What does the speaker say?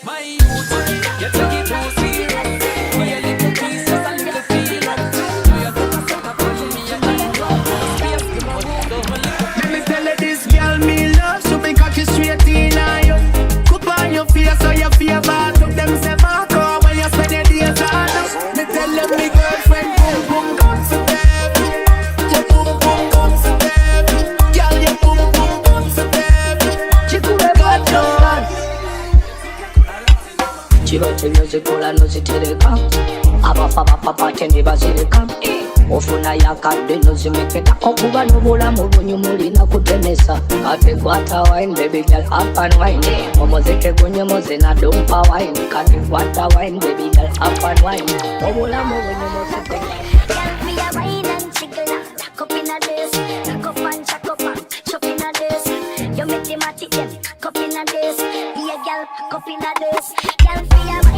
My youth, you take it too serious. Me a little piece, just a little feeling. You have to set up on me and you. Space, give me Let me tell you this girl me love, so me cocky straight in on you. Cup on your face so you feel bad. Took them say back home when you spend your days on us. Me tell you me girlfriend boom boom come for them. You boom boom come for them. Girl you boom boom come for them. You could have got done. Chibate music kola nozitereka abapapa tende bazireka ofuna yakadde nozimeketa okuba n'obulamu bunyumulina kutemesa kati kwata wine baby girl up and wine omuzike gunyomoze na dumpa wine kati kwata wine baby girl up and wine obulamu bunyumozike Me a wine and jiggle up, cock up in a this, cock up and chuck up and chuck in a this. You make the matty them, cock up in a this. Be a girl, cock up in a this. Girl, me a